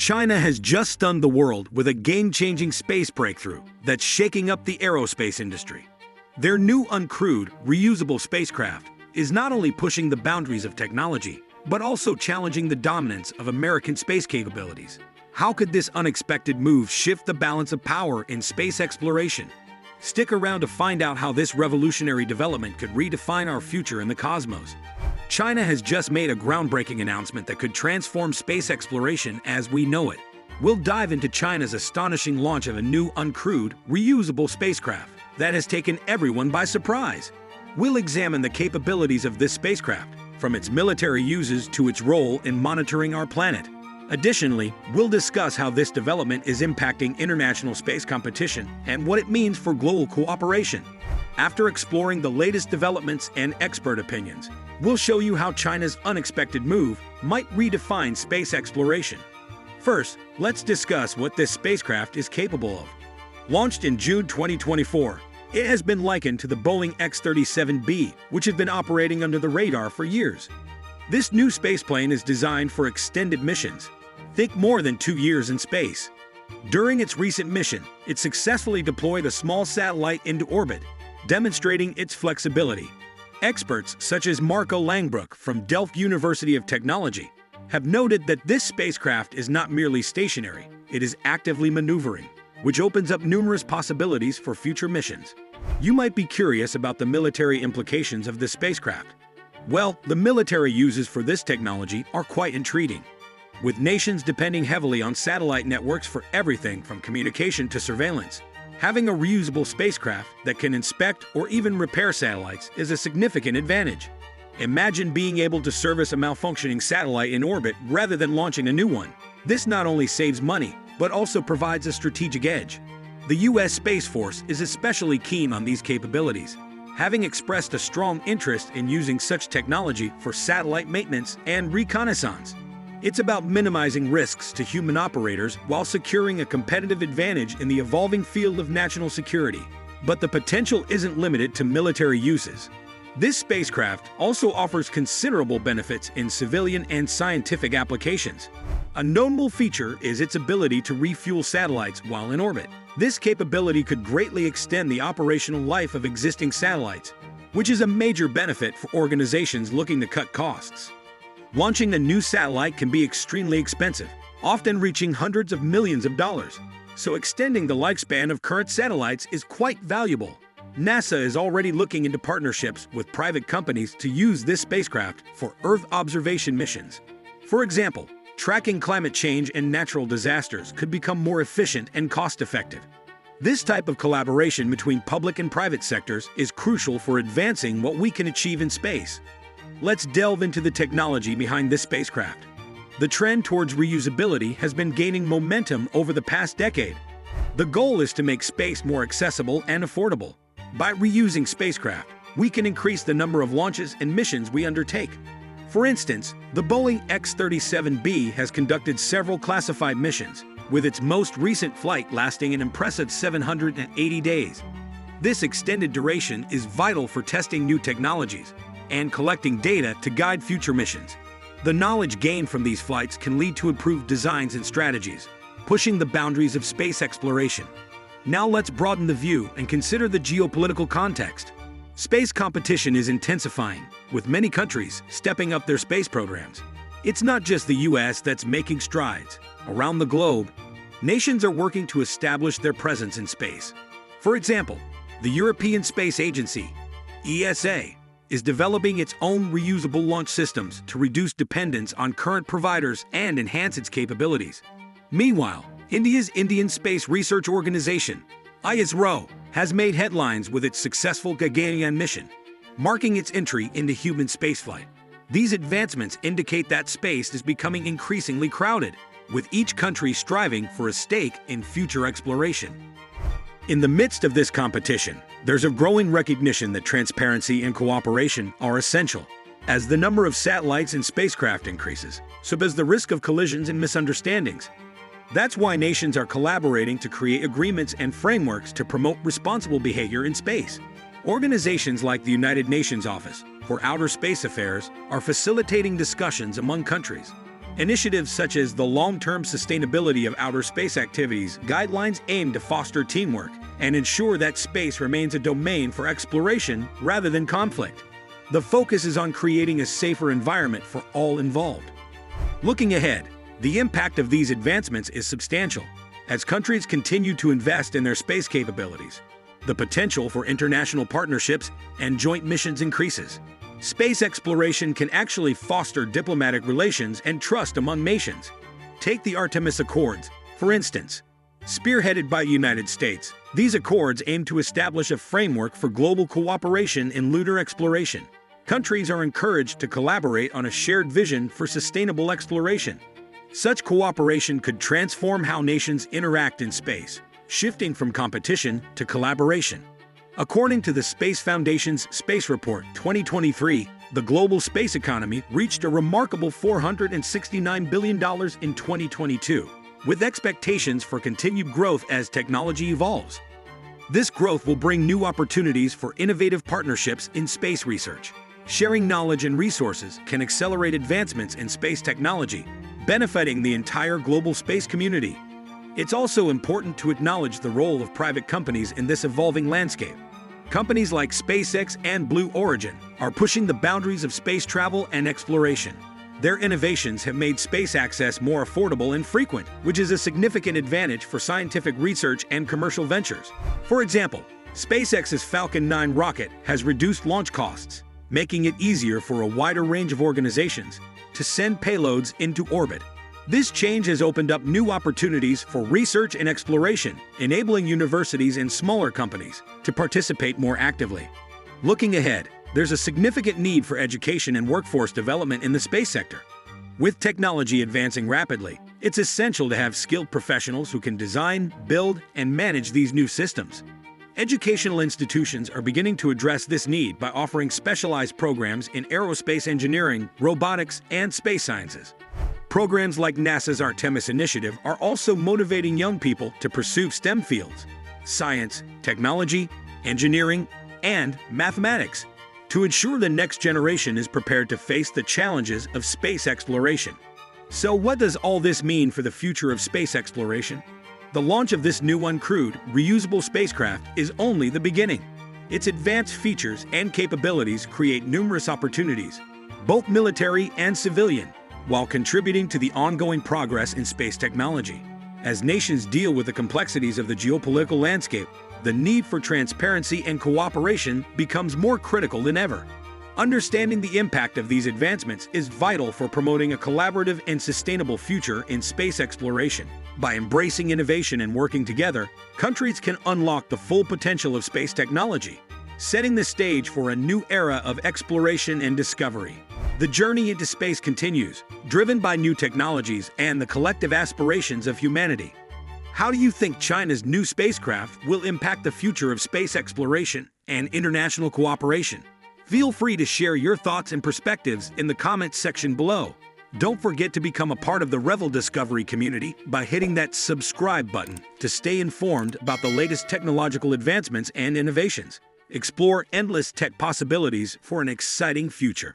China has just stunned the world with a game-changing space breakthrough that's shaking up the aerospace industry. Their new uncrewed, reusable spacecraft is not only pushing the boundaries of technology, but also challenging the dominance of American space capabilities. How could this unexpected move shift the balance of power in space exploration? Stick around to find out how this revolutionary development could redefine our future in the cosmos. China has just made a groundbreaking announcement that could transform space exploration as we know it. We'll dive into China's astonishing launch of a new uncrewed, reusable spacecraft that has taken everyone by surprise. We'll examine the capabilities of this spacecraft, from its military uses to its role in monitoring our planet. Additionally, we'll discuss how this development is impacting international space competition and what it means for global cooperation. After exploring the latest developments and expert opinions, we'll show you how China's unexpected move might redefine space exploration. First, let's discuss what this spacecraft is capable of. Launched in June 2024, it has been likened to the Boeing X-37B, which has been operating under the radar for years. This new spaceplane is designed for extended missions. Think more than 2 years in space. During its recent mission, it successfully deployed a small satellite into orbit, demonstrating its flexibility. Experts such as Marco Langbroek from Delft University of Technology have noted that this spacecraft is not merely stationary, it is actively maneuvering, which opens up numerous possibilities for future missions. You might be curious about the military implications of this spacecraft. Well, the military uses for this technology are quite intriguing. With nations depending heavily on satellite networks for everything from communication to surveillance, having a reusable spacecraft that can inspect or even repair satellites is a significant advantage. Imagine being able to service a malfunctioning satellite in orbit rather than launching a new one. This not only saves money, but also provides a strategic edge. The U.S. Space Force is especially keen on these capabilities, having expressed a strong interest in using such technology for satellite maintenance and reconnaissance. It's about minimizing risks to human operators while securing a competitive advantage in the evolving field of national security. But the potential isn't limited to military uses. This spacecraft also offers considerable benefits in civilian and scientific applications. A notable feature is its ability to refuel satellites while in orbit. This capability could greatly extend the operational life of existing satellites, which is a major benefit for organizations looking to cut costs. Launching a new satellite can be extremely expensive, often reaching hundreds of millions of dollars. So extending the lifespan of current satellites is quite valuable. NASA is already looking into partnerships with private companies to use this spacecraft for Earth observation missions. For example, tracking climate change and natural disasters could become more efficient and cost-effective. This type of collaboration between public and private sectors is crucial for advancing what we can achieve in space. Let's delve into the technology behind this spacecraft. The trend towards reusability has been gaining momentum over the past decade. The goal is to make space more accessible and affordable. By reusing spacecraft, we can increase the number of launches and missions we undertake. For instance, the Boeing X-37B has conducted several classified missions, with its most recent flight lasting an impressive 780 days. This extended duration is vital for testing new technologies and collecting data to guide future missions. The knowledge gained from these flights can lead to improved designs and strategies, pushing the boundaries of space exploration. Now let's broaden the view and consider the geopolitical context. Space competition is intensifying, with many countries stepping up their space programs. It's not just the US that's making strides. Around the globe, nations are working to establish their presence in space. For example, the European Space Agency, ESA, is developing its own reusable launch systems to reduce dependence on current providers and enhance its capabilities. Meanwhile, India's Indian Space Research Organization, ISRO, has made headlines with its successful Gaganyaan mission, marking its entry into human spaceflight. These advancements indicate that space is becoming increasingly crowded, with each country striving for a stake in future exploration. In the midst of this competition, there's a growing recognition that transparency and cooperation are essential. As the number of satellites and spacecraft increases, so does the risk of collisions and misunderstandings. That's why nations are collaborating to create agreements and frameworks to promote responsible behavior in space. Organizations like the United Nations Office for Outer Space Affairs are facilitating discussions among countries. Initiatives such as the long-term sustainability of outer space activities guidelines aim to foster teamwork and ensure that space remains a domain for exploration rather than conflict. The focus is on creating a safer environment for all involved. Looking ahead, the impact of these advancements is substantial. As countries continue to invest in their space capabilities, the potential for international partnerships and joint missions increases. Space exploration can actually foster diplomatic relations and trust among nations. Take the Artemis Accords, for instance. Spearheaded by the United States, these accords aim to establish a framework for global cooperation in lunar exploration. Countries are encouraged to collaborate on a shared vision for sustainable exploration. Such cooperation could transform how nations interact in space, shifting from competition to collaboration. According to the Space Foundation's Space Report 2023, the global space economy reached a remarkable $469 billion in 2022, with expectations for continued growth as technology evolves. This growth will bring new opportunities for innovative partnerships in space research. Sharing knowledge and resources can accelerate advancements in space technology, benefiting the entire global space community. It's also important to acknowledge the role of private companies in this evolving landscape. Companies like SpaceX and Blue Origin are pushing the boundaries of space travel and exploration. Their innovations have made space access more affordable and frequent, which is a significant advantage for scientific research and commercial ventures. For example, SpaceX's Falcon 9 rocket has reduced launch costs, making it easier for a wider range of organizations to send payloads into orbit. This change has opened up new opportunities for research and exploration, enabling universities and smaller companies to participate more actively. Looking ahead, there's a significant need for education and workforce development in the space sector. With technology advancing rapidly, it's essential to have skilled professionals who can design, build, and manage these new systems. Educational institutions are beginning to address this need by offering specialized programs in aerospace engineering, robotics, and space sciences. Programs like NASA's Artemis initiative are also motivating young people to pursue STEM fields: science, technology, engineering, and mathematics, to ensure the next generation is prepared to face the challenges of space exploration. So what does all this mean for the future of space exploration? The launch of this new uncrewed, reusable spacecraft is only the beginning. Its advanced features and capabilities create numerous opportunities, both military and civilian, while contributing to the ongoing progress in space technology. As nations deal with the complexities of the geopolitical landscape, the need for transparency and cooperation becomes more critical than ever. Understanding the impact of these advancements is vital for promoting a collaborative and sustainable future in space exploration. By embracing innovation and working together, countries can unlock the full potential of space technology, setting the stage for a new era of exploration and discovery. The journey into space continues, driven by new technologies and the collective aspirations of humanity. How do you think China's new spacecraft will impact the future of space exploration and international cooperation? Feel free to share your thoughts and perspectives in the comments section below. Don't forget to become a part of the Revel Discovery community by hitting that subscribe button to stay informed about the latest technological advancements and innovations. Explore endless tech possibilities for an exciting future.